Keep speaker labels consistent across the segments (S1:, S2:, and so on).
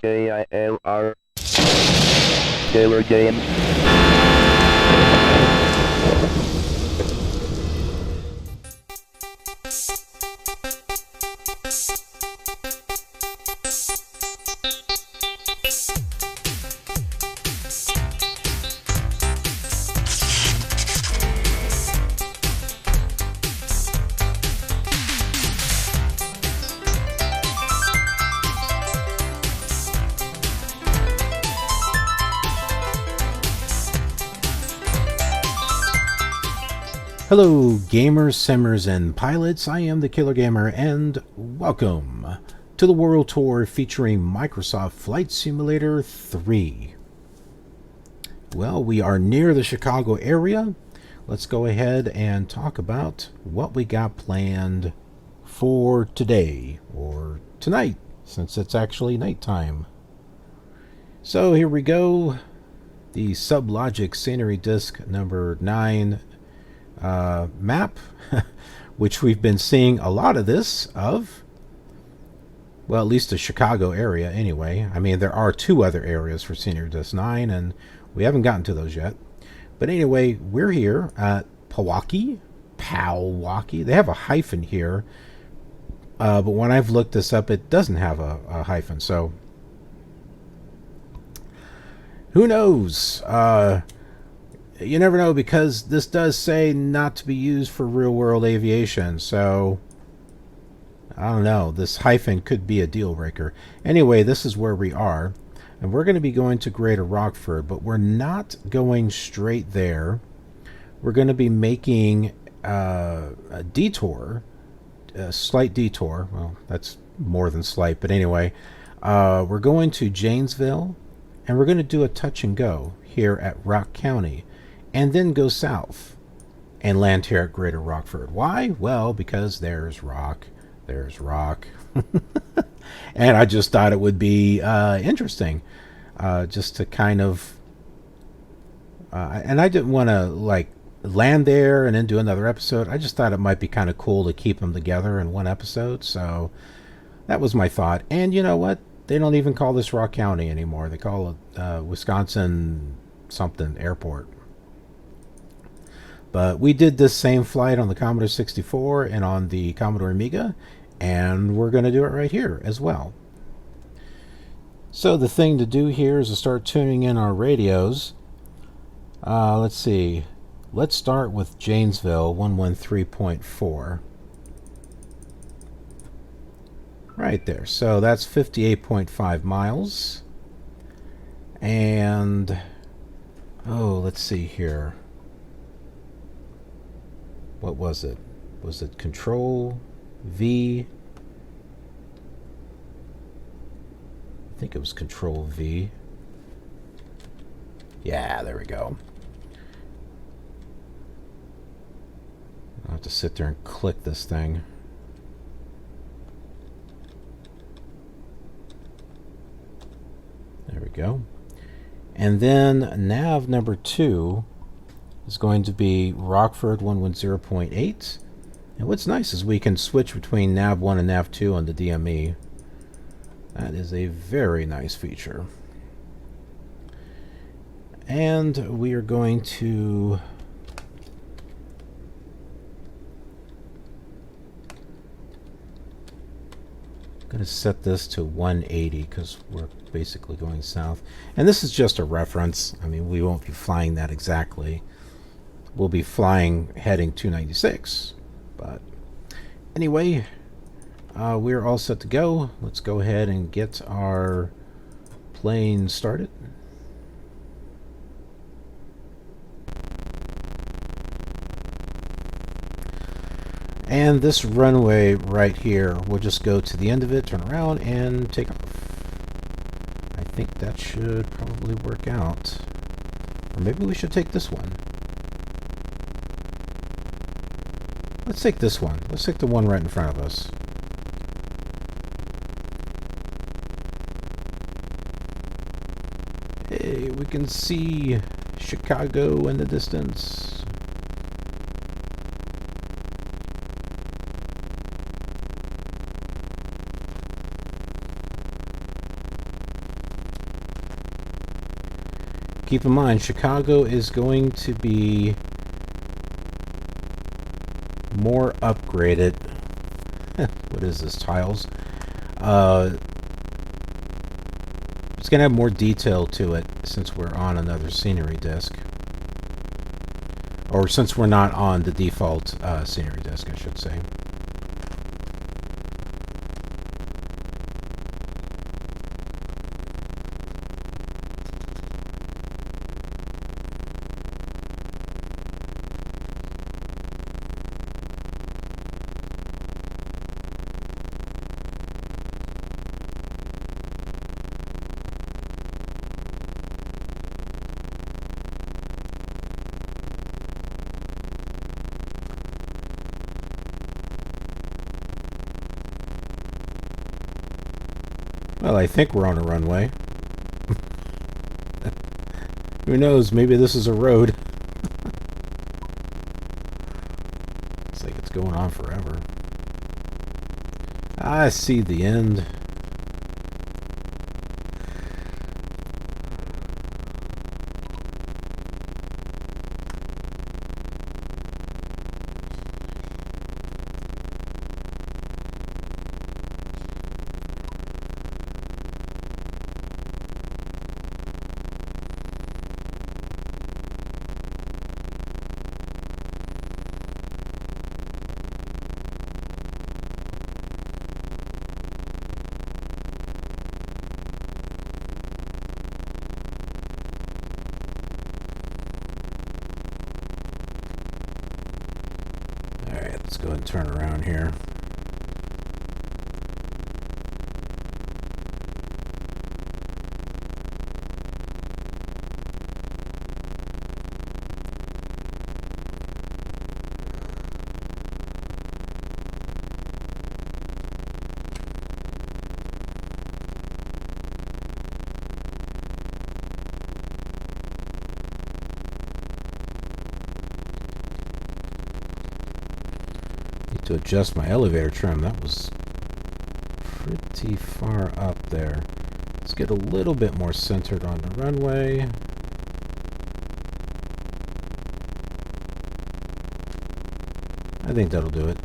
S1: KILR. Killer Game.
S2: Hello gamers, simmers, and pilots, I am the Killer Gamer and welcome to the World Tour featuring Microsoft Flight Simulator 3. Well, we are near the Chicago area. Let's go ahead and talk about what we got planned for today, or tonight, since it's actually nighttime. So here we go, the Sublogic Scenery Disc number 9 map, which we've been seeing a lot of this of. Well, at least the Chicago area anyway. I mean, there are 2 other areas for Scenery Disc 9, and we haven't gotten to those yet. But anyway, we're here at Pal-waukee. They have a hyphen here, but when I've looked this up, it doesn't have a hyphen, so who knows? You never know, because this does say not to be used for real-world aviation, so I don't know. This hyphen could be a deal breaker. Anyway, this is where we are, and we're going to be going to Greater Rockford, but we're not going straight there. We're going to be making a detour, a slight detour. Well, that's more than slight, but anyway, we're going to Janesville, and we're going to do a touch and go here at Rock County, and then go south and land here at Greater Rockford. Why? Well, because there's rock. There's rock. And I just thought it would be interesting just to kind of... and I didn't want to like land there and then do another episode. I just thought it might be kind of cool to keep them together in one episode. So that was my thought. And you know what? They don't even call this Rock County anymore. They call it Wisconsin something Airport. But we did this same flight on the Commodore 64 and on the Commodore Amiga, and we're going to do it right here as well. So the thing to do here is to start tuning in our radios. Let's see. Let's start with Janesville 113.4. Right there. So that's 58.5 miles. And, oh, let's see here. What was it? Was it Control V? I think it was Control V. Yeah, there we go. I'll have to sit there and click this thing. There we go. And then nav number 2 is going to be Rockford 110.8. And what's nice is we can switch between nav 1 and nav 2 on the DME. That is a very nice feature. And we are going to set this to 180 because we're basically going south. And this is just a reference. I mean, we won't be flying that exactly. We'll be flying heading 296. But anyway, we're all set to go. Let's go ahead and get our plane started. And this runway right here, we'll just go to the end of it, turn around, and take off. I think that should probably work out. Or maybe we should take this one. Let's take this one. Let's take the one right in front of us. Hey, we can see Chicago in the distance. Keep in mind, Chicago is going to be more upgraded. What is this, tiles? It's going to have more detail to it since we're on another scenery disk. Or since we're not on the default scenery disk, I should say. Well, I think we're on a runway. Who knows? Maybe this is a road. It's like it's going on forever. I see the end. Let's go ahead and turn around here. To adjust my elevator trim. That was pretty far up there. Let's get a little bit more centered on the runway. I think that'll do it.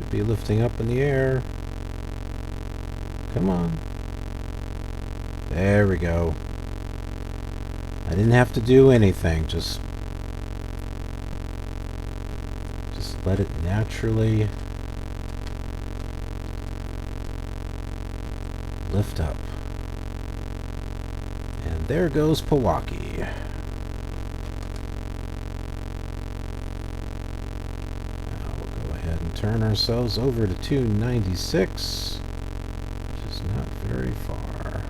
S2: Be lifting up in the air. Come on. There we go. I didn't have to do anything. Just let it naturally lift up. And there goes Pal-waukee. Turn ourselves over to 296, which is not very far.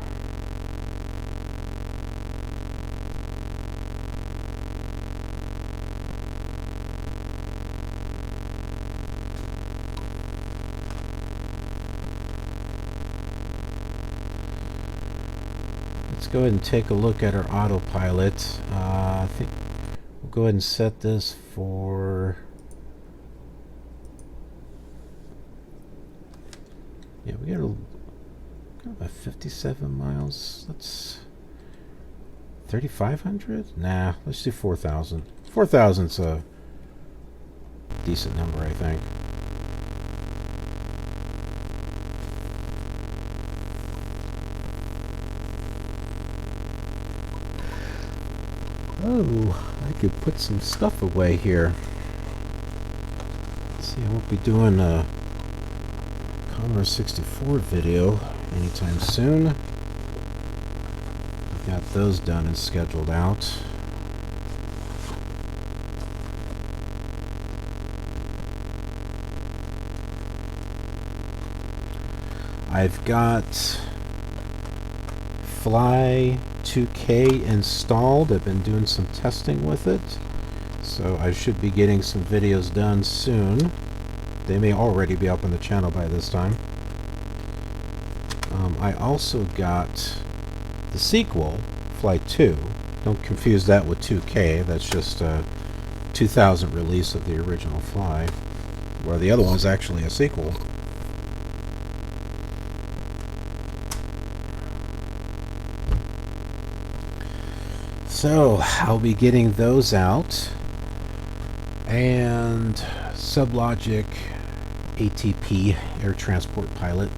S2: Let's go ahead and take a look at our autopilot. I think we'll go ahead and set this for... Yeah, we got about 57 miles. That's 3,500? Nah, let's do 4,000. 4,000's a decent number, I think. Oh, I could put some stuff away here. Let's see, I won't be doing a Commodore 64 video anytime soon. I've got those done and scheduled out. I've got Fly 2K installed. I've been doing some testing with it, so I should be getting some videos done soon. They may already be up on the channel by this time. I also got the sequel, Flight 2. Don't confuse that with 2K. That's just a 2000 release of the original Fly, where the other one is actually a sequel. So I'll be getting those out, and Sublogic ATP, Air Transport Pilot.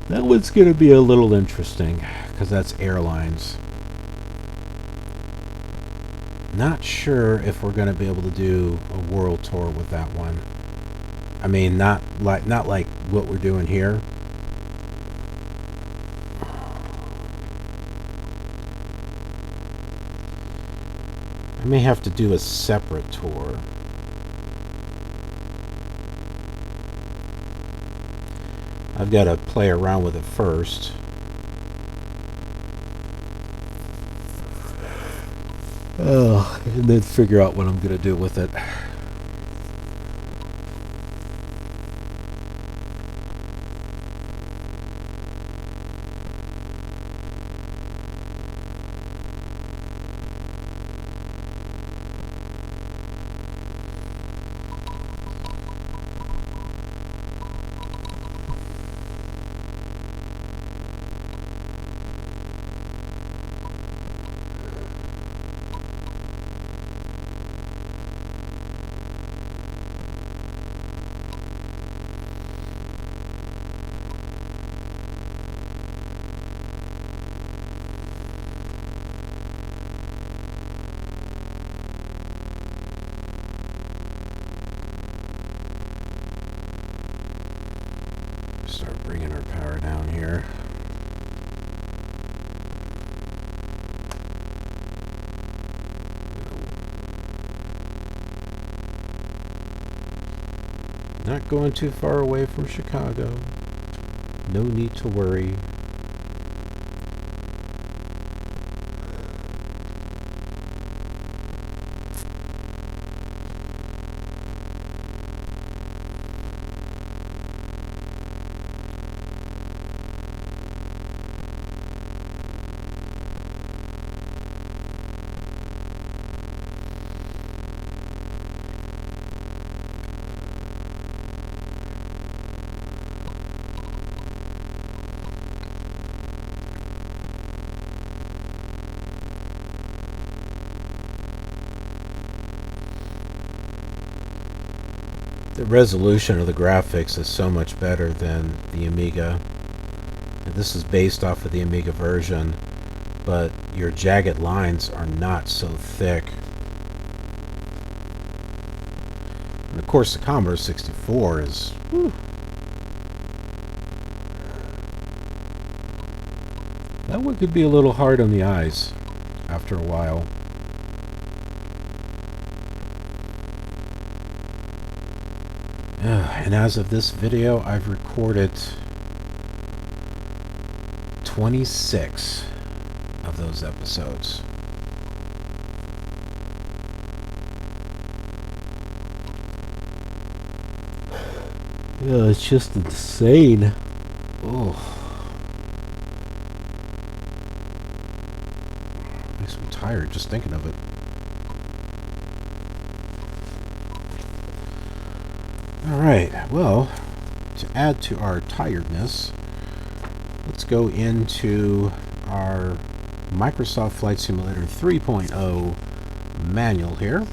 S2: That one's going to be a little interesting because that's airlines. Not sure if we're going to be able to do a world tour with that one. I mean, not like what we're doing here. I may have to do a separate tour. I've got to play around with it first. And then figure out what I'm going to do with it. Start bringing our power down here. Not going too far away from Chicago. No need to worry. The resolution of the graphics is so much better than the Amiga. And this is based off of the Amiga version, but your jagged lines are not so thick. And of course the Commodore 64 is... whew. That one could be a little hard on the eyes after a while. And as of this video, I've recorded 26 of those episodes. Yeah, it's just insane. Oh. Makes me tired just thinking of it. Alright, well, to add to our tiredness, let's go into our Microsoft Flight Simulator 3.0 manual here.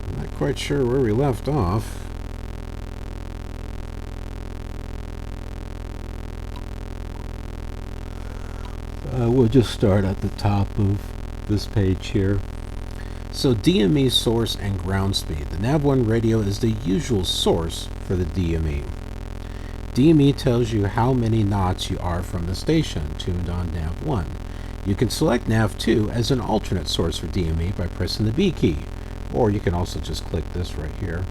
S2: I'm not quite sure where we left off. We'll just start at the top of this page here. So Dme Source and Groundspeed. The Nav1 radio is the usual source for the DME. DME tells you how many knots you are from the station tuned on Nav1. You can select Nav2 as an alternate source for DME by pressing the B key, or you can also just click this right here.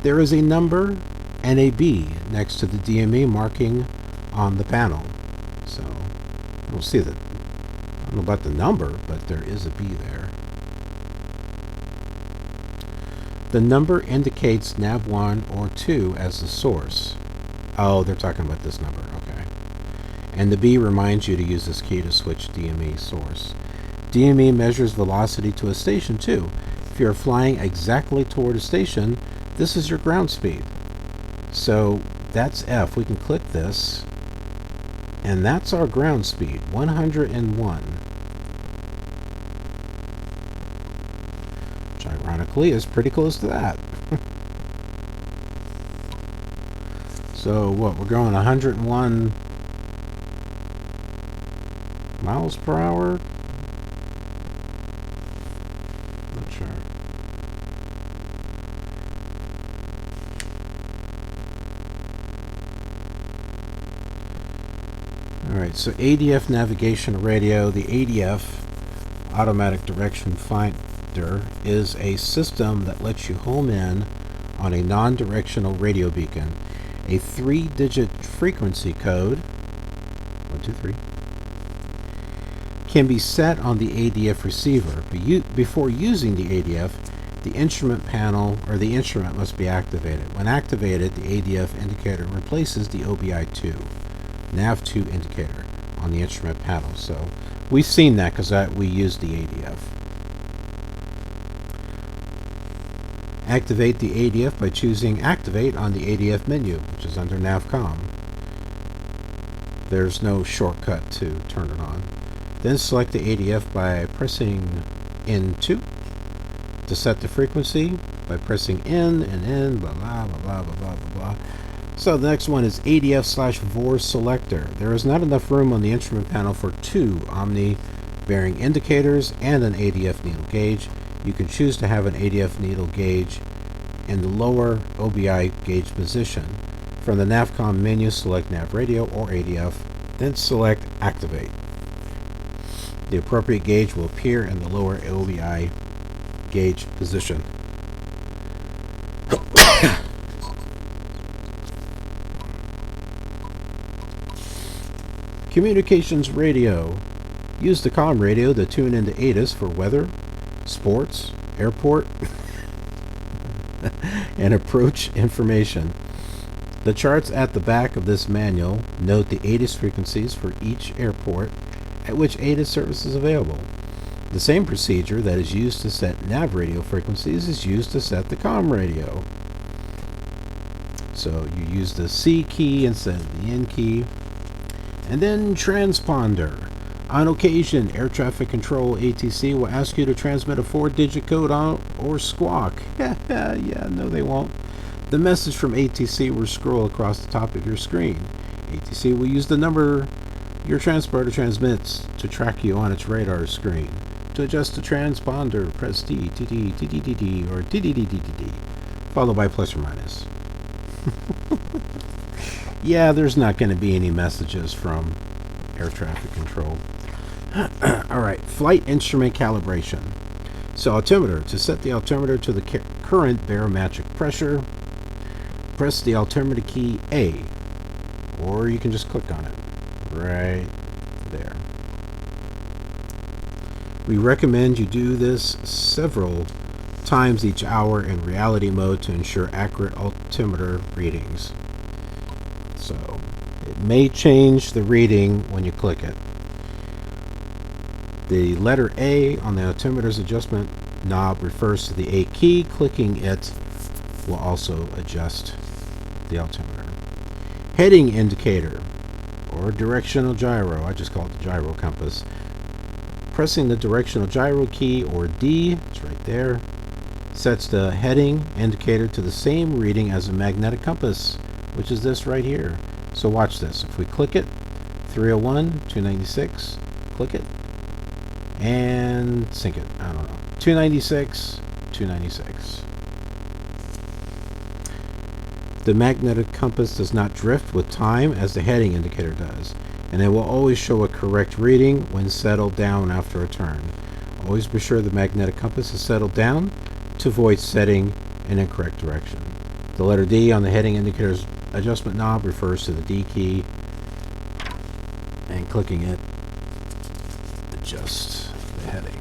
S2: There is a number and a B next to the DME marking on the panel. So we'll see that. don't know about the number, but there is a B there. The number indicates nav 1 or 2 as the source. Oh, they're talking about this number. Okay. And the B reminds you to use this key to switch Dme source. Dme measures velocity to a station too. If you're flying exactly toward a station, this is your ground speed. So that's F. We can click this, and that's our ground speed, 101. Which ironically is pretty close to that. So what, we're going 101 miles per hour? Not sure. Alright, so ADF Navigation Radio. The ADF, Automatic Direction Finder, is a system that lets you home in on a non-directional radio beacon. A 3-digit frequency code, 123, can be set on the ADF receiver. But before using the ADF, the instrument panel or the instrument must be activated. When activated, the ADF indicator replaces the OBI2, NAV2 indicator on the instrument panel. So we've seen that because we used the ADF. Activate the ADF by choosing Activate on the ADF menu, which is under NavCom. There's no shortcut to turn it on. Then select the ADF by pressing N2. To set the frequency, by pressing N and N, blah, blah, blah, blah, blah, blah, blah, blah. So the next one is ADF/VOR selector. There is not enough room on the instrument panel for 2 Omni bearing indicators and an ADF needle gauge. You can choose to have an ADF needle gauge in the lower OBI gauge position. From the NavCom menu, select Nav Radio or ADF, then select Activate. The appropriate gauge will appear in the lower OBI gauge position. Communications radio. Use the comm radio to tune into ATIS for weather, sports, airport, and approach information. The charts at the back of this manual note the ATIS frequencies for each airport at which ATIS service is available. The same procedure that is used to set nav radio frequencies is used to set the comm radio. So you use the C key instead of the N key. And then transponder. On occasion, air traffic control ATC will ask you to transmit a 4-digit code or squawk. Yeah, no they won't. The message from ATC will scroll across the top of your screen. ATC will use the number your transponder transmits to track you on its radar screen. To adjust the transponder, press D, TD, TDDD, or DDDDD, followed by plus or minus. Yeah, there's not going to be any messages from air traffic control. Alright, flight instrument calibration. So altimeter. To set the altimeter to the current barometric pressure, press the altimeter key A, or you can just click on it right there. We recommend you do this several times each hour in reality mode to ensure accurate altimeter readings. So it may change the reading when you click it. The letter A on the altimeter's adjustment knob refers to the A key. Clicking it will also adjust the altimeter. Heading indicator or directional gyro. I just call it the gyro compass. Pressing the directional gyro key, or D, it's right there, sets the heading indicator to the same reading as a magnetic compass, which is this right here. So watch this. If we click it, 301, 296, click it, and sync it. I don't know. 296, 296. The magnetic compass does not drift with time as the heading indicator does, and it will always show a correct reading when settled down after a turn. Always be sure the magnetic compass is settled down to avoid setting in incorrect direction. The letter D on the heading indicator's adjustment knob refers to the D key, and clicking it adjust the heading.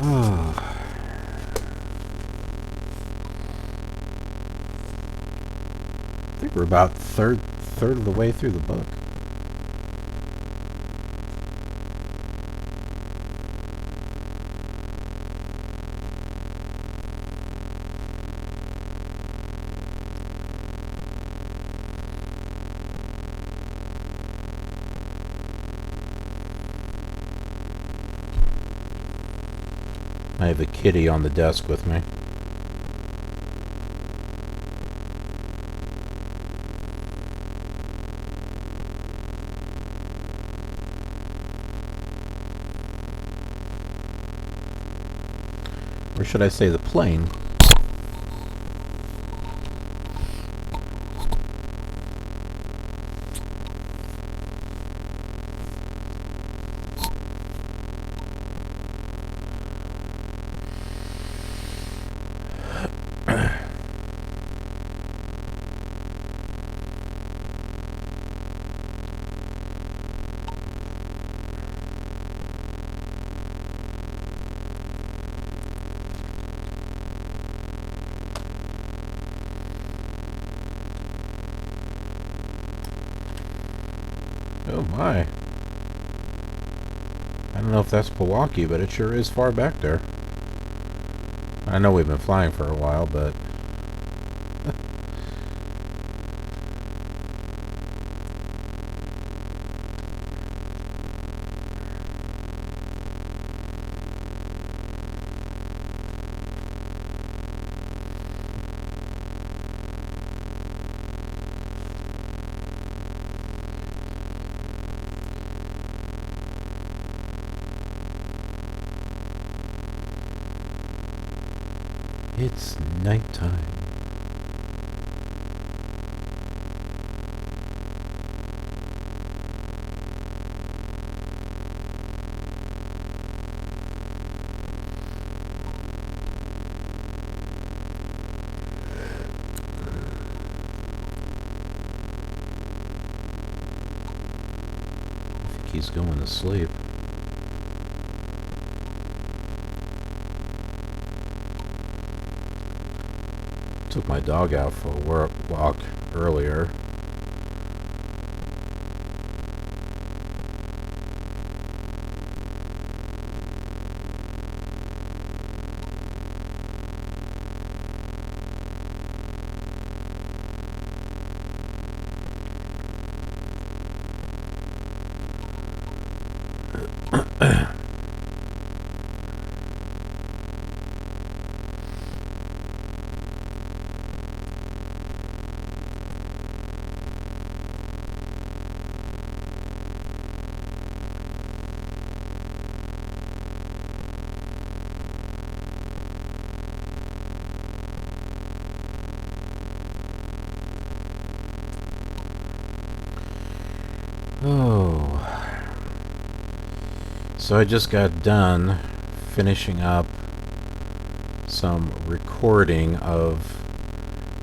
S2: Oh. I think we're about third of the way through the book. I have a kitty on the desk with me. Or should I say the plane? Oh my. I don't know if that's Pal-waukee, but it sure is far back there. I know we've been flying for a while, but... It's nighttime. I think he's going to sleep. Took my dog out for a walk earlier. Oh, so I just got done finishing up some recording of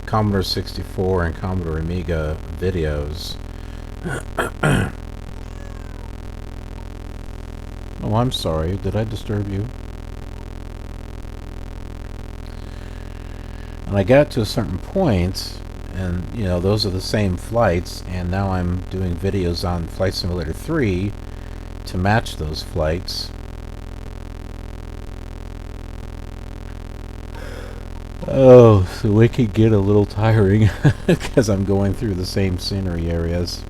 S2: Commodore 64 and Commodore Amiga videos. Oh, I'm sorry. Did I disturb you? And I got to a certain point, and you know, those are the same flights, and now I'm doing videos on Flight Simulator 3 to match those flights. Oh, so it could get a little tiring because I'm going through the same scenery areas.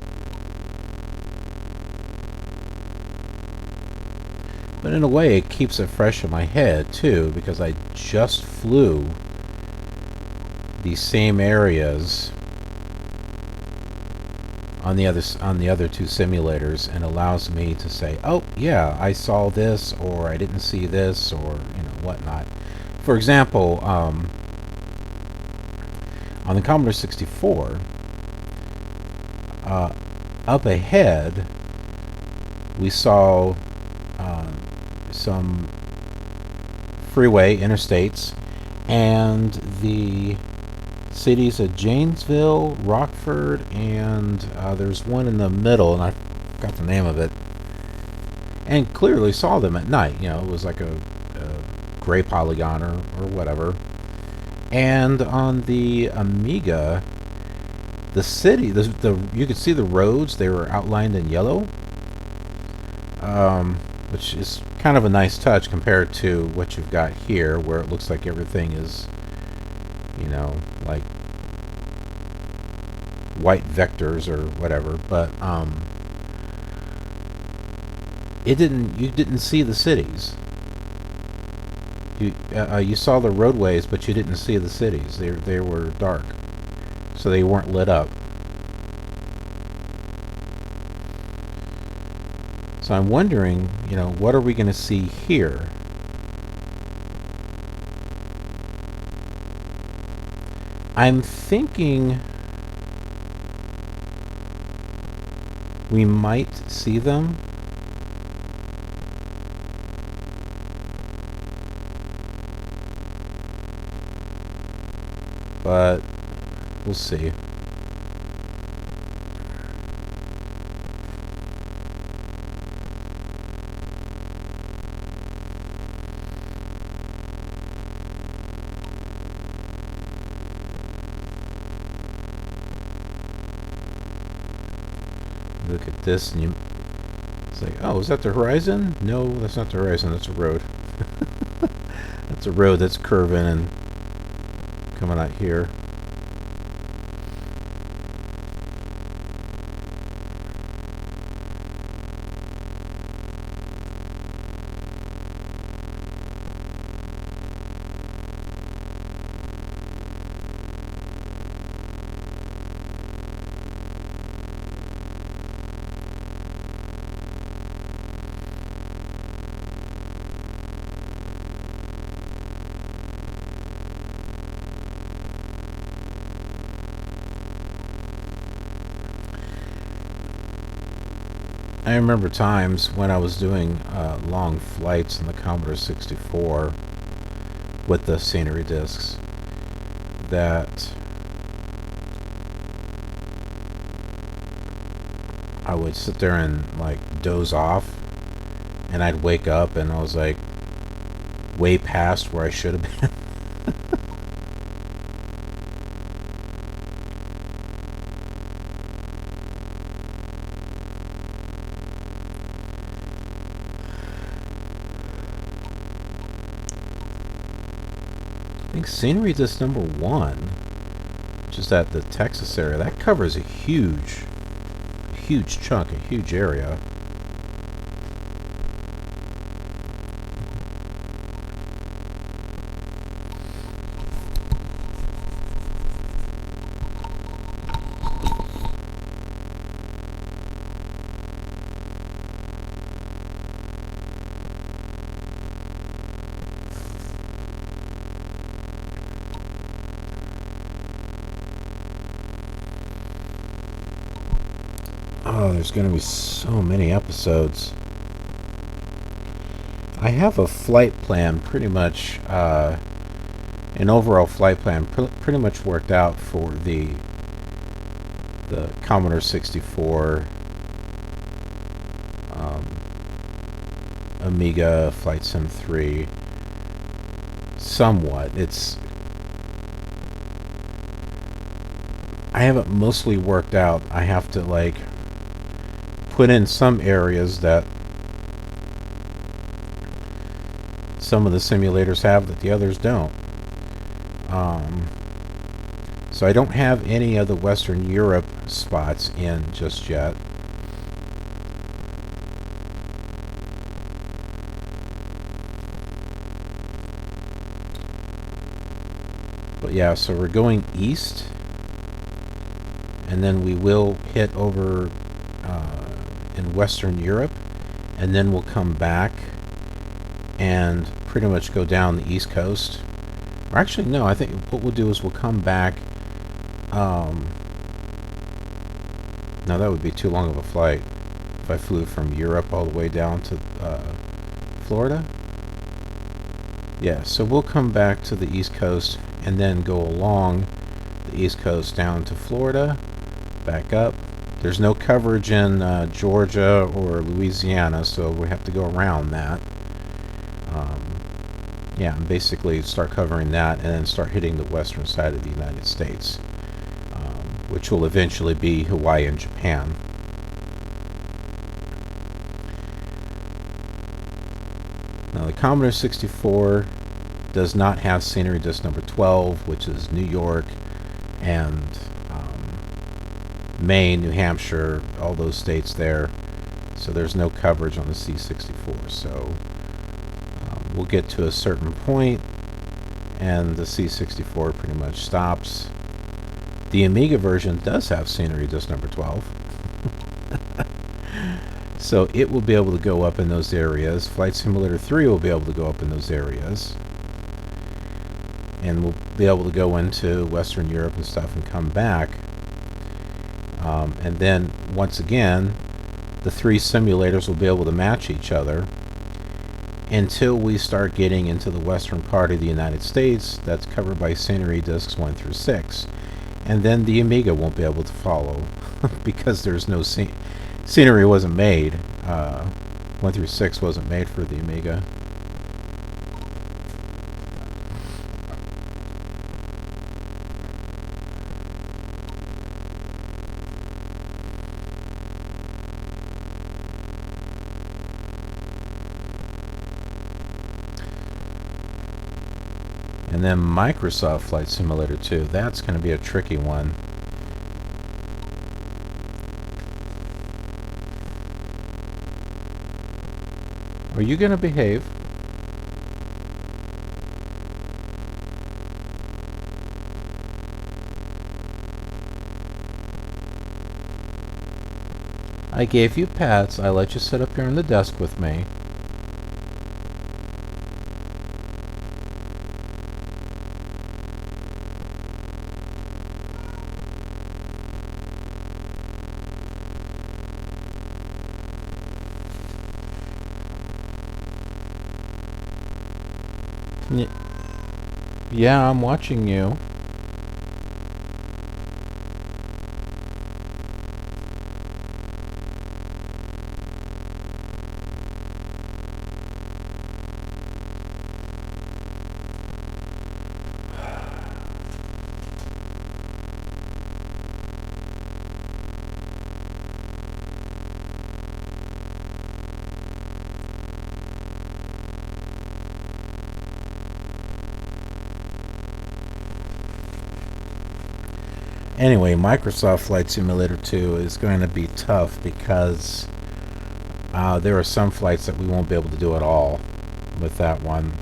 S2: But in a way, it keeps it fresh in my head too, because I just flew these same areas on the other two simulators, and allows me to say, oh yeah, I saw this, or I didn't see this, or you know, whatnot. For example, on the Commodore 64, up ahead we saw some freeway, interstates, and the cities of Janesville, Rockford, and there's one in the middle, and I forgot the name of it. And clearly saw them at night. You know, it was like a gray polygon or whatever. And on the Amiga, the city, you could see the roads. They were outlined in yellow, which is kind of a nice touch compared to what you've got here, where it looks like everything is, you know, like white vectors or whatever. But you didn't see the cities. You saw the roadways, but you didn't see the cities. They were dark, so they weren't lit up. So I'm wondering, you know, what are we going to see here? I'm thinking we might see them. But we'll see. Look at this, and it's like, oh, is that the horizon? No, that's not the horizon. That's a road. That's a road that's curving and coming out here. I remember times when I was doing long flights in the Commodore 64 with the scenery discs that I would sit there and like doze off, and I'd wake up and I was like way past where I should have been. I think scenery disc number 1, which is at the Texas area, that covers a huge chunk, a huge area. Oh, there's going to be so many episodes. I have a flight plan, pretty much, an overall flight plan pretty much worked out for the Commodore 64 Amiga Flight Sim 3. Somewhat. I have it mostly worked out. I have to like put in some areas that some of the simulators have that the others don't. So I don't have any of the Western Europe spots in just yet. But yeah, so we're going east, and then we will hit over in Western Europe, and then we'll come back and pretty much go down the East Coast. Or actually, no, I think what we'll do is we'll come back. Now that would be too long of a flight if I flew from Europe all the way down to Florida. Yeah, so we'll come back to the East Coast and then go along the East Coast down to Florida, back up. There's no coverage in Georgia or Louisiana, so we have to go around that. Yeah, and basically start covering that and then start hitting the western side of the United States, which will eventually be Hawaii and Japan. Now the Commodore 64 does not have scenery disc number 12, which is New York and Maine, New Hampshire, all those states there. So there's no coverage on the C64. So we'll get to a certain point and the C64 pretty much stops. The Amiga version does have scenery disc number 12. So it will be able to go up in those areas. Flight Simulator 3 will be able to go up in those areas. And we'll be able to go into Western Europe and stuff and come back. And then, once again, the three simulators will be able to match each other until we start getting into the western part of the United States that's covered by scenery discs 1 through 6. And then the Amiga won't be able to follow because there's no scenery wasn't made. 1 through 6 wasn't made for the Amiga. And then Microsoft Flight Simulator 2, that's going to be a tricky one. Are you going to behave? I gave you pets. I let you sit up here on the desk with me. Yeah, I'm watching you. Anyway, Microsoft Flight Simulator 2 is going to be tough because there are some flights that we won't be able to do at all with that one.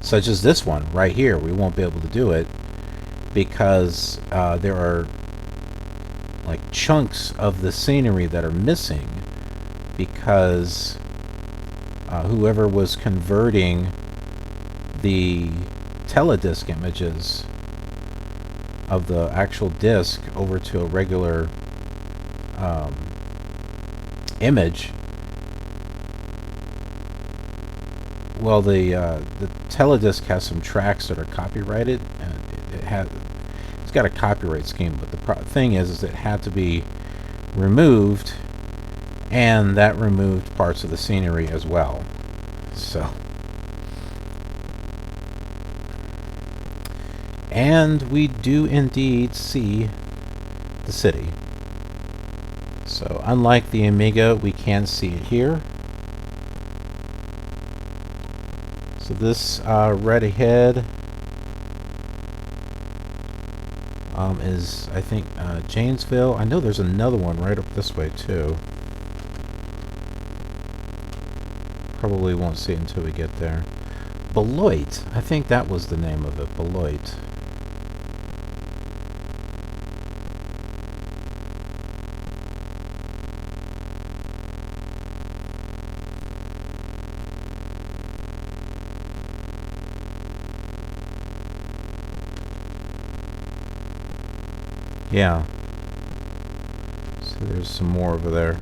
S2: Such as this one right here. We won't be able to do it because there are like chunks of the scenery that are missing because whoever was converting the teledisc images of the actual disc over to a regular image. Well, the teledisc has some tracks that are copyrighted, and it's got a copyright scheme. But the thing is it had to be removed, and that removed parts of the scenery as well. So. And we do indeed see the city. So unlike the Amiga, we can see it here. So this red ahead is, I think, Janesville. I know there's another one right up this way too. Probably won't see it until we get there. Beloit. I think that was the name of it, Beloit. Yeah. So there's some more over there.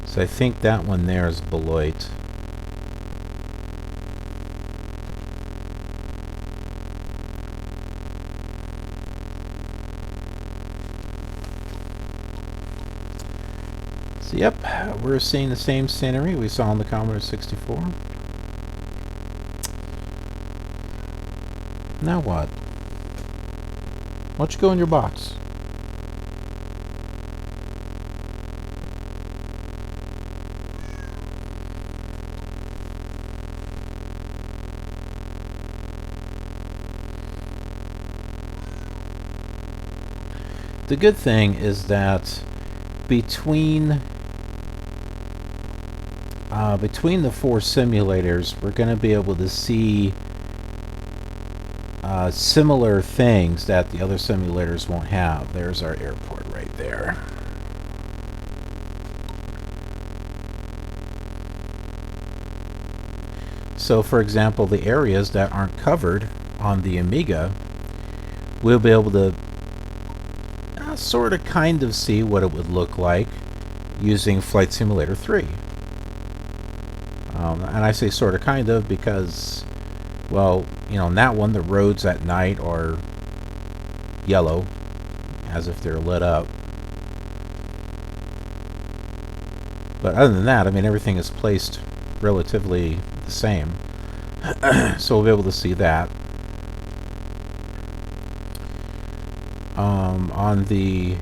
S2: So I think that one there is Beloit. So yep, we're seeing the same scenery we saw on the Commodore 64. Now what? Why don't you go in your box? The good thing is that between the 4 simulators, we're going to be able to see similar things that the other simulators won't have. There's our airport right there. So, for example, the areas that aren't covered on the Amiga, we'll be able to sort of kind of see what it would look like using Flight Simulator 3. And I say sort of kind of because, well, you know, in that one, the roads at night are yellow, as if they're lit up. But other than that, I mean, everything is placed relatively the same. So we'll be able to see that. On the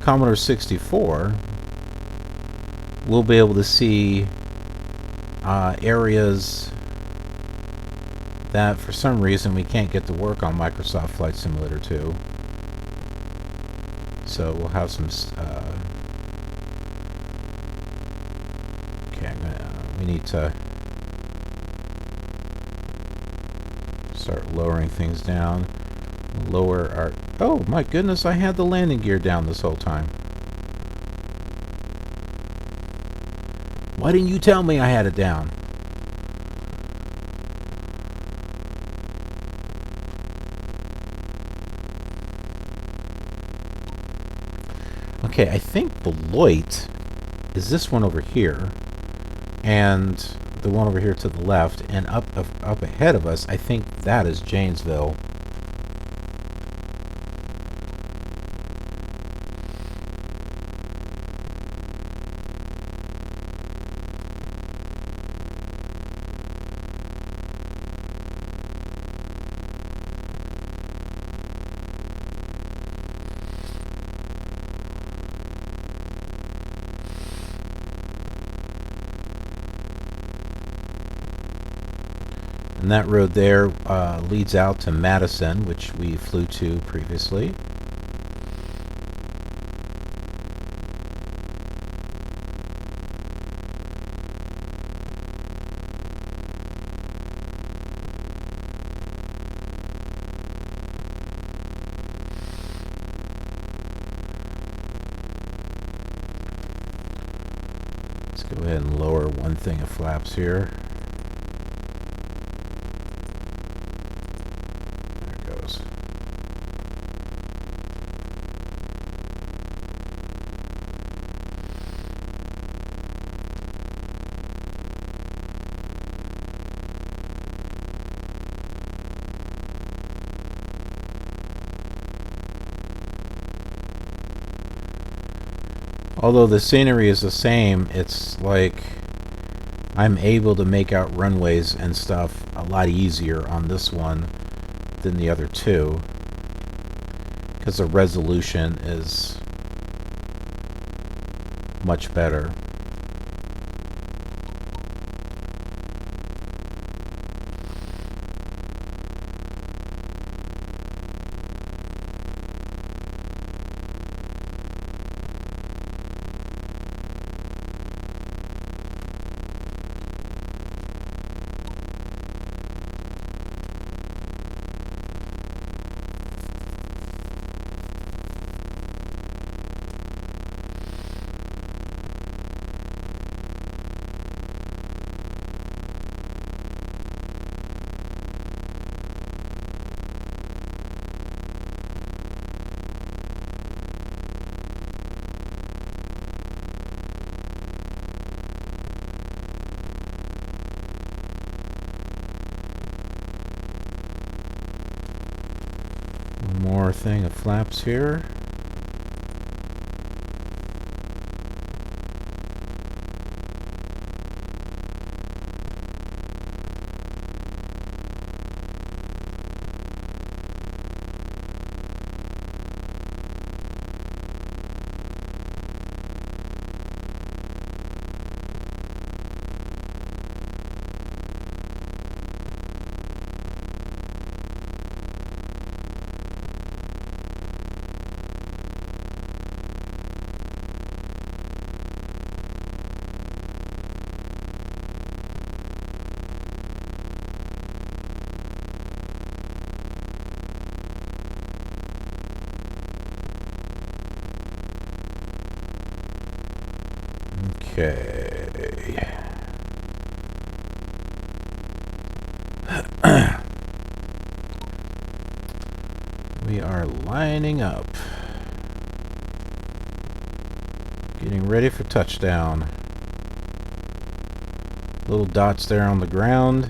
S2: Commodore 64, we'll be able to see areas that for some reason we can't get to work on Microsoft Flight Simulator 2. So we'll have some okay, we need to start lowering things down. Lower our... Oh my goodness, I had the landing gear down this whole time. Why didn't you tell me I had it down? Okay, I think Beloit is this one over here, and the one over here to the left, and up ahead of us, I think that is Janesville. And that road there leads out to Madison, which we flew to previously. Let's go ahead and lower one thing of flaps here. Although the scenery is the same, it's like I'm able to make out runways and stuff a lot easier on this one than the other two, because the resolution is much better. More thing of flaps here. Okay. We are lining up. Getting ready for touchdown. Little dots there on the ground,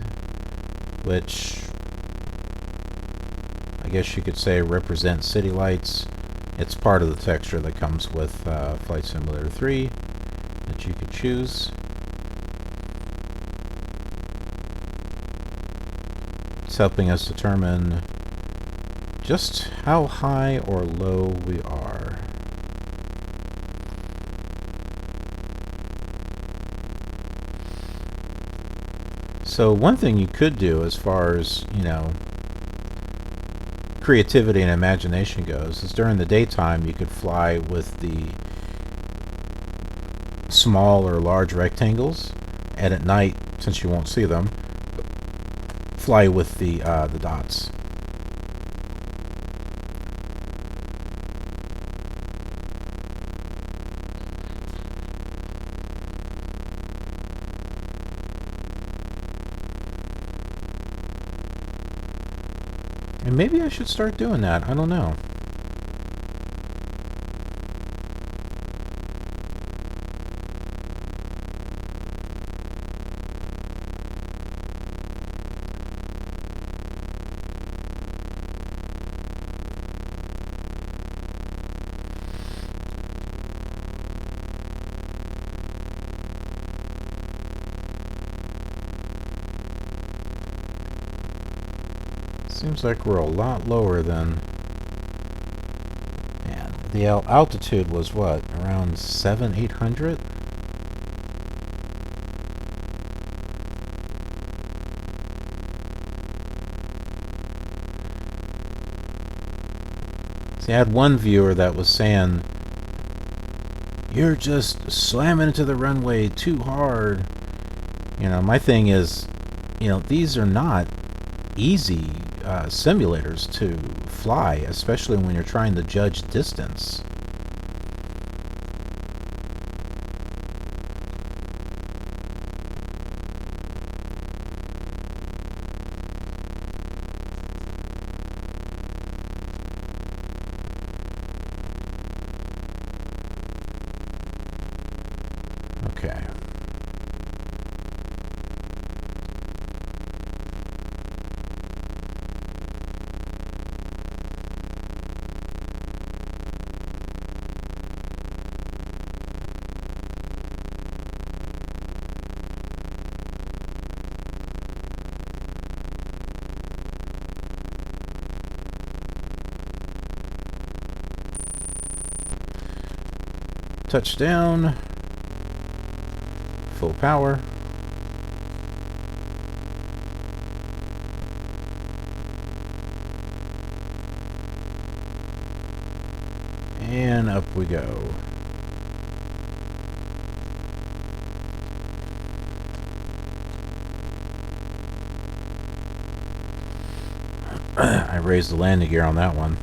S2: which I guess you could say represent city lights. It's part of the texture that comes with Flight Simulator 3 that you could choose. It's helping us determine just how high or low we are. So one thing you could do as far as, you know, creativity and imagination goes is during the daytime you could fly with the small or large rectangles, and at night, since you won't see them, fly with the dots. And maybe I should start doing that. I don't know. Seems like we're a lot lower than... Man, the altitude was what? Around 800? See, I had one viewer that was saying, "You're just slamming into the runway too hard." You know, my thing is, you know, these are not easy simulators to fly, especially when you're trying to judge distance. Okay. Touchdown. Full power. And up we go. I raised the landing gear on that one.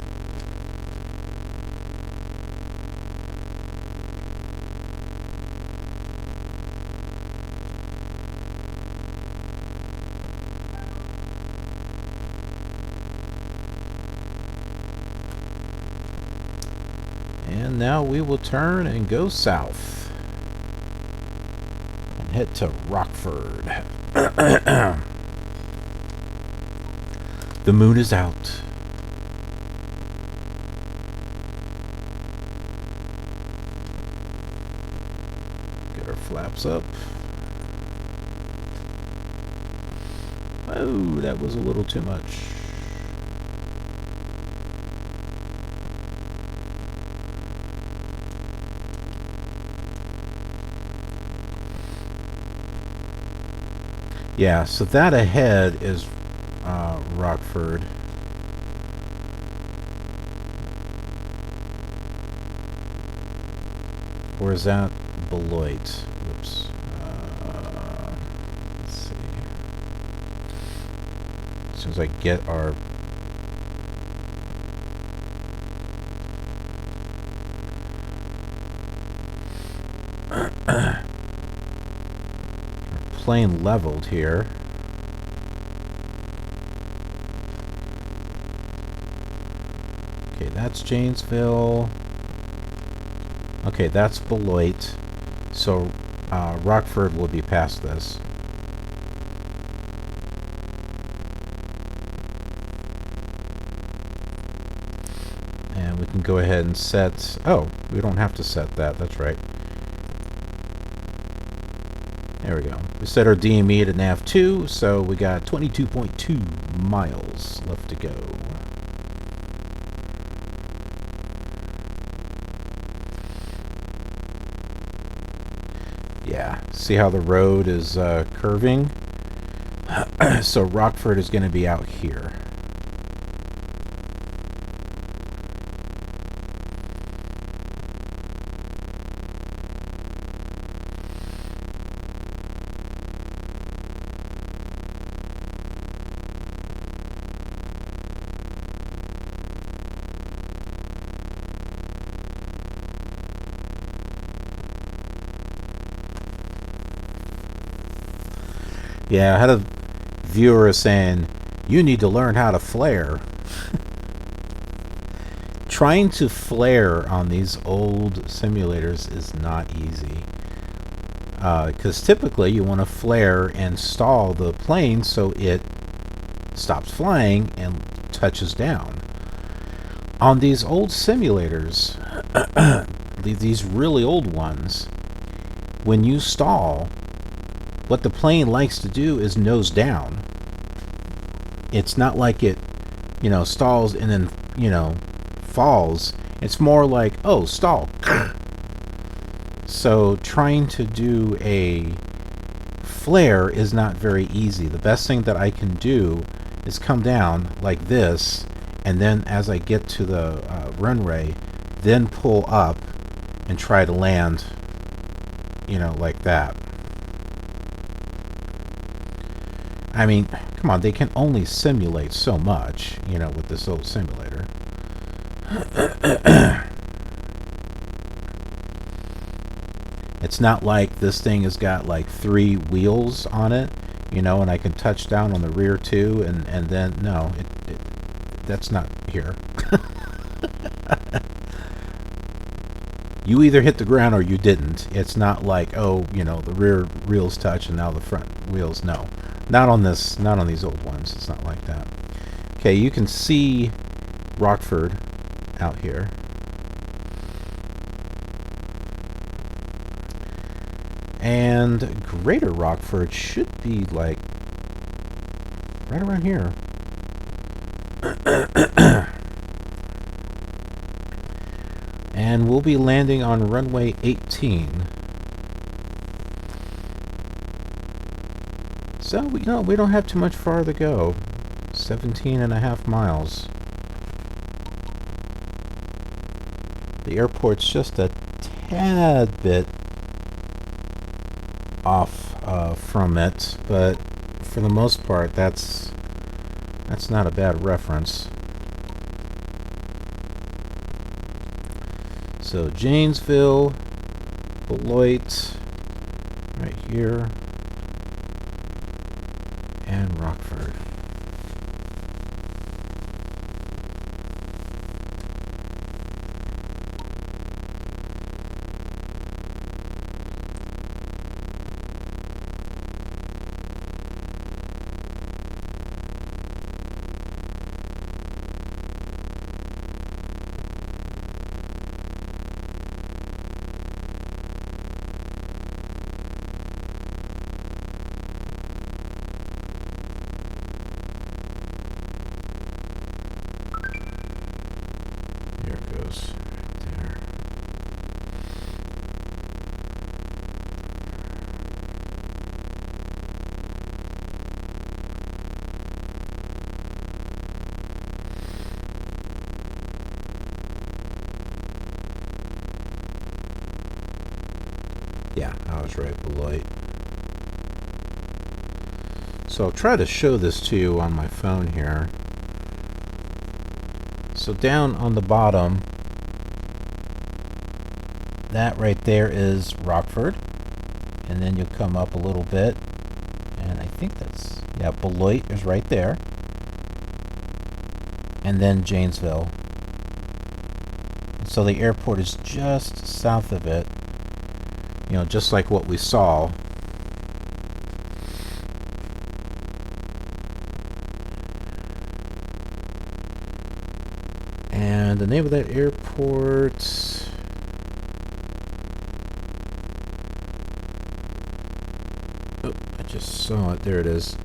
S2: And now we will turn and go south and head to Rockford. The moon is out. Get our flaps up. Oh, that was a little too much. Yeah, so that ahead is Rockford. Or is that Beloit? Oops. Let's see. As soon as I get our... plane leveled here. Okay, that's Janesville. Okay, that's Beloit. So Rockford will be past this. And we can go ahead and set... Oh, we don't have to set that. That's right. There we go. We set our DME to nav2, so we got 22.2 miles left to go. Yeah, see how the road is curving? So Rockford is going to be out here. Yeah, I had a viewer saying, you need to learn how to flare. Trying to flare on these old simulators is not easy. Because typically you want to flare and stall the plane so it stops flying and touches down. On these old simulators, these really old ones, when you stall, what the plane likes to do is nose down. It's not like it, stalls and then, falls. It's more like, oh, stall. So trying to do a flare is not very easy. The best thing that I can do is come down like this, and then as I get to the runway, then pull up and try to land, like that. I mean, come on, they can only simulate so much, with this old simulator. It's not like this thing has got like 3 wheels on it, and I can touch down on the rear too, and then, no, that's not here. You either hit the ground or you didn't. It's not like, oh, the rear wheels touch and now the front wheels, no. Not on these old ones. It's not like that. Okay, you can see Rockford out here. And Greater Rockford should be like right around here. And we'll be landing on runway 18. So, we don't have too much far to go. 17.5 miles. The airport's just a tad bit off from it, but for the most part, that's not a bad reference. So, Janesville, Beloit, right here, and Rockford. Yeah, I was right, Beloit. So I'll try to show this to you on my phone here. So down on the bottom, that right there is Rockford. And then you'll come up a little bit, Yeah, Beloit is right there. And then Janesville. So the airport is just south of it. You know, just like what we saw. And the name of that airport... Oh, I just saw it. There it is.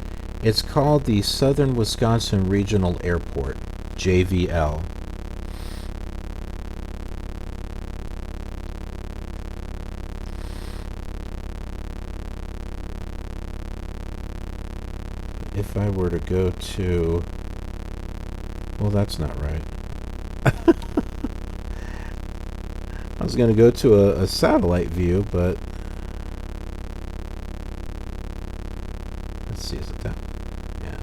S2: It's called the Southern Wisconsin Regional Airport, JVL. If I were to go to... Well, that's not right. I was going to go to a satellite view, but... Let's see, is it that? Yeah.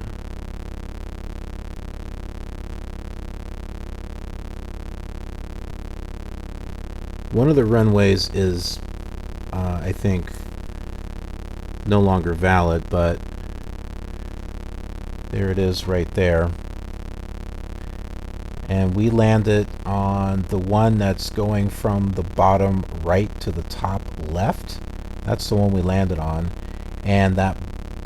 S2: One of the runways is, I think, no longer valid, but there it is right there. And we landed on the one that's going from the bottom right to the top left. That's the one we landed on. And that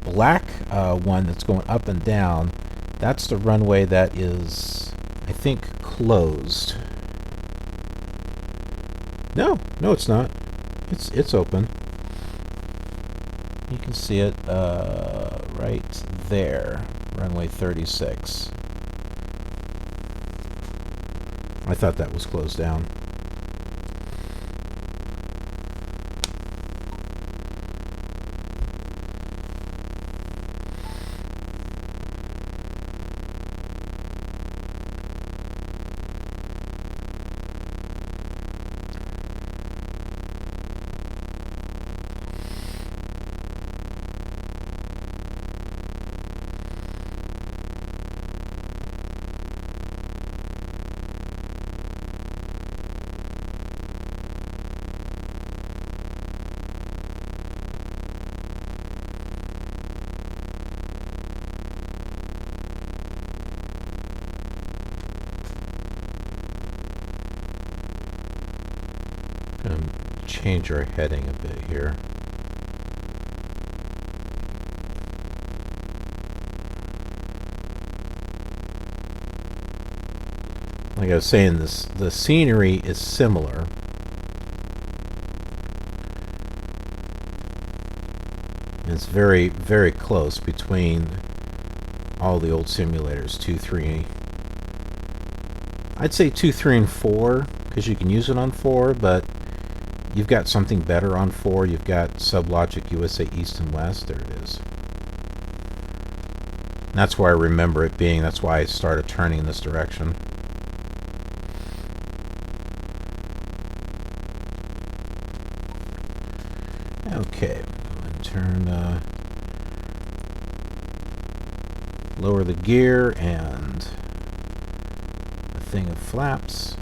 S2: black one that's going up and down, that's the runway that is, I think, closed. No, it's not. It's open. You can see it right there, runway 36. I thought that was closed down. Change our heading a bit here. Like I was saying, the scenery is similar. It's very, very close between all the old simulators, 2, 3. I'd say 2, 3, and 4, because you can use it on 4, but you've got something better on 4. You've got Sublogic USA East and West. There it is. And that's where I remember it being. That's why I started turning in this direction. Okay. Turn, lower the gear and a thing of flaps.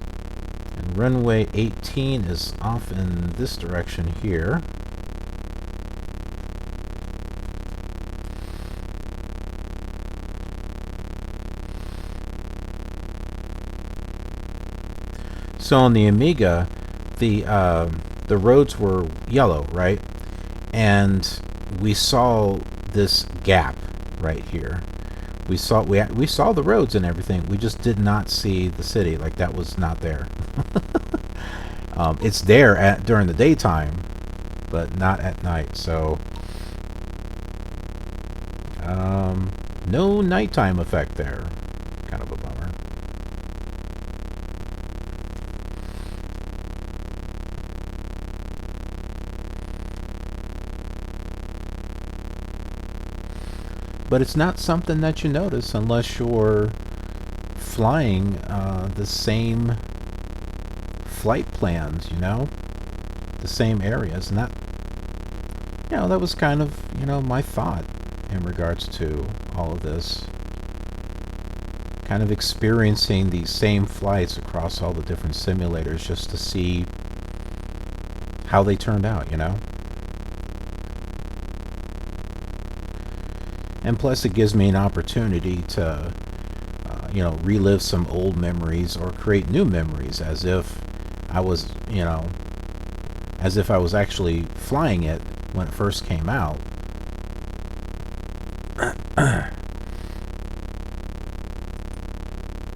S2: And runway 18 is off in this direction here. So on the Amiga, the roads were yellow, right? And we saw this gap right here. We saw the roads and everything. We just did not see the city. Like, that was not there. It's there during the daytime, but not at night. So no nighttime effect there. Kind of a bummer. But it's not something that you notice unless you're flying the same flight plans, you know, the same areas. And that, you know, that was kind of, you know, my thought in regards to all of this. Kind of experiencing these same flights across all the different simulators just to see how they turned out, you know. And plus it gives me an opportunity to relive some old memories or create new memories as if I was actually flying it when it first came out.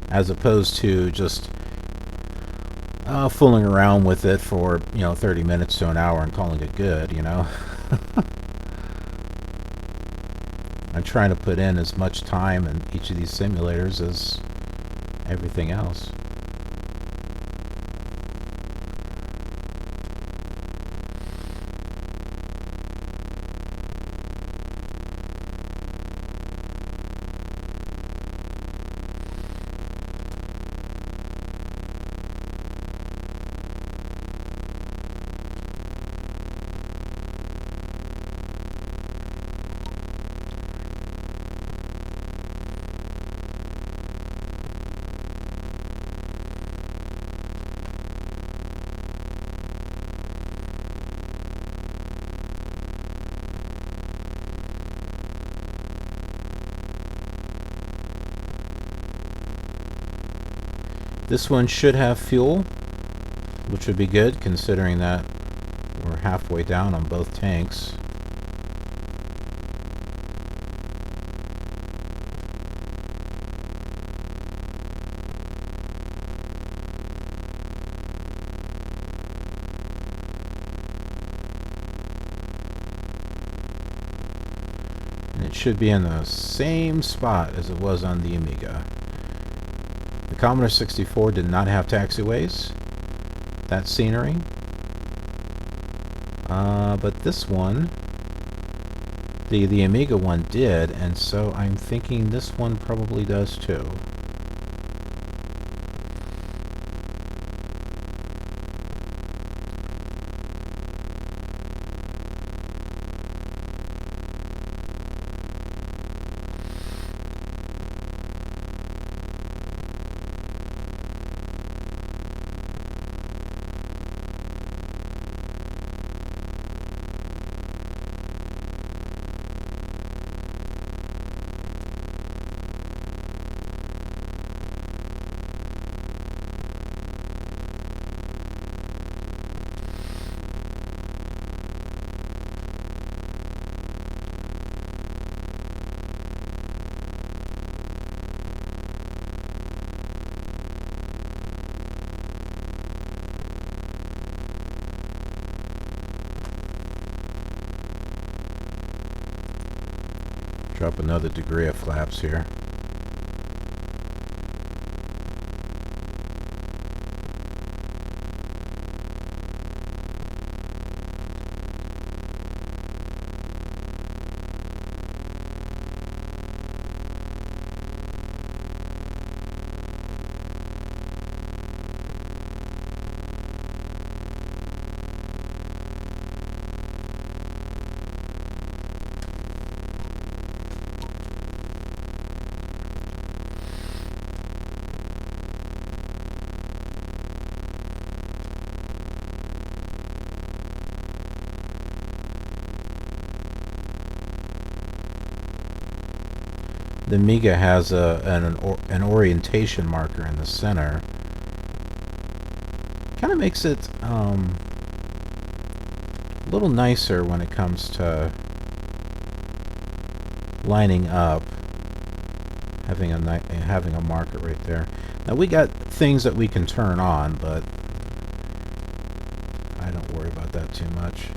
S2: As opposed to just fooling around with it for 30 minutes to an hour and calling it good. I'm trying to put in as much time in each of these simulators as everything else. This one should have fuel, which would be good considering that we're halfway down on both tanks. And it should be in the same spot as it was on the Amiga. The Commodore 64 did not have taxiways. That scenery. But this one, the Amiga one did, and so I'm thinking this one probably does too. Drop another degree of flaps here. The Amiga has an orientation marker in the center. Kind of makes it a little nicer when it comes to lining up. Having a marker right there. Now we got things that we can turn on, but I don't worry about that too much.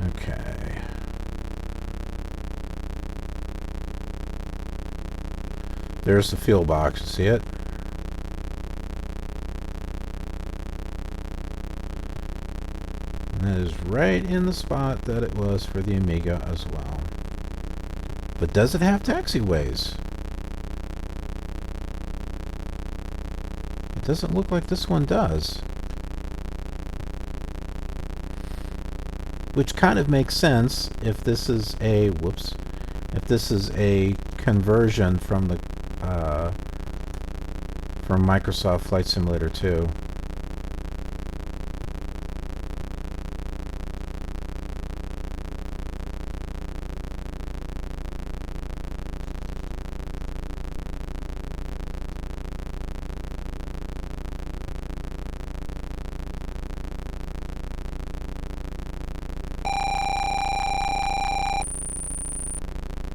S2: Okay. There's the fuel box. See it? And that is right in the spot that it was for the Amiga as well. But does it have taxiways? It doesn't look like this one does. Which kind of makes sense if this is a if this is a conversion from the from Microsoft Flight Simulator 2.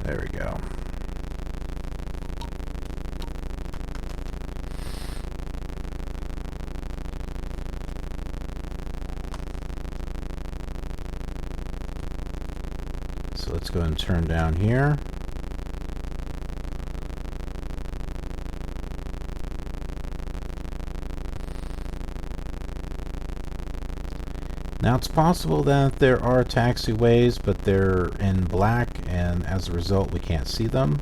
S2: There we go. So let's go ahead and turn down here. Now it's possible that there are taxiways, but they're in black, and as a result we can't see them.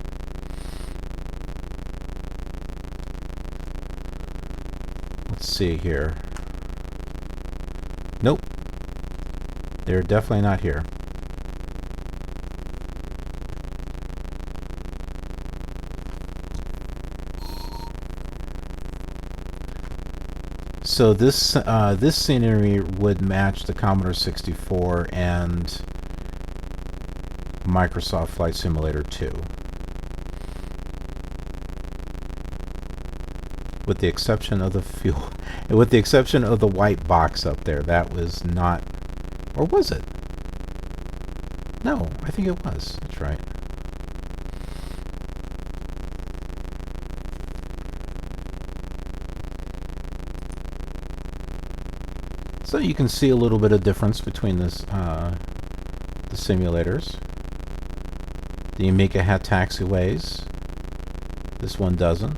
S2: Let's see here. Nope. They're definitely not here. So this this scenery would match the Commodore 64 and Microsoft Flight Simulator 2, with the exception of the fuel, with the exception of the white box up there. That was not, or was it? No, I think it was. That's right. So you can see a little bit of difference between this, the simulators. The Amiga had taxiways. This one doesn't.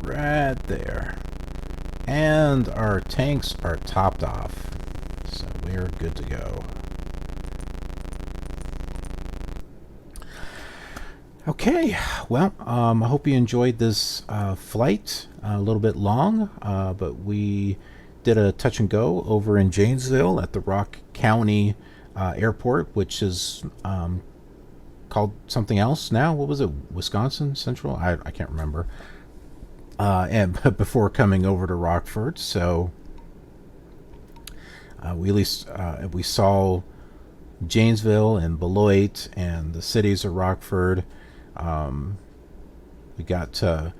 S2: Right there. And our tanks are topped off. So we are good to go. Okay, well, I hope you enjoyed this flight. A little bit long, but we did a touch and go over in Janesville at the Rock County Airport, which is called something else now. What was it? Wisconsin Central? I can't remember. And before coming over to Rockford, so we at least we saw Janesville and Beloit and the cities of Rockford. We got to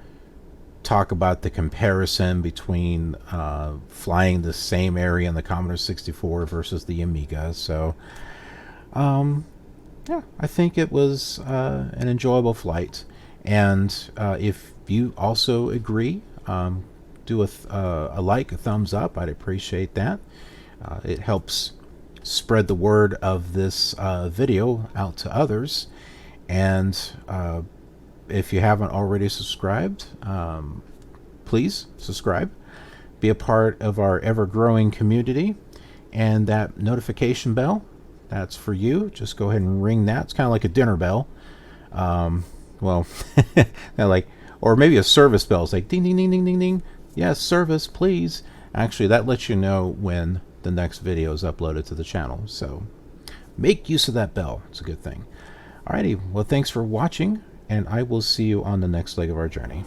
S2: talk about the comparison between flying the same area in the Commodore 64 versus the Amiga. So, yeah, I think it was an enjoyable flight. And if you also agree, do a like, a thumbs up. I'd appreciate that. It helps spread the word of this video out to others. And if you haven't already subscribed, please subscribe. Be a part of our ever-growing community. And that notification bell, that's for you. Just go ahead and ring that. It's kind of like a dinner bell. Well, like, or maybe a service bell. It's like ding, ding, ding, ding, ding, ding. Yes, service, please. Actually, that lets you know when the next video is uploaded to the channel. So make use of that bell. It's a good thing. Alrighty, well, thanks for watching, and I will see you on the next leg of our journey.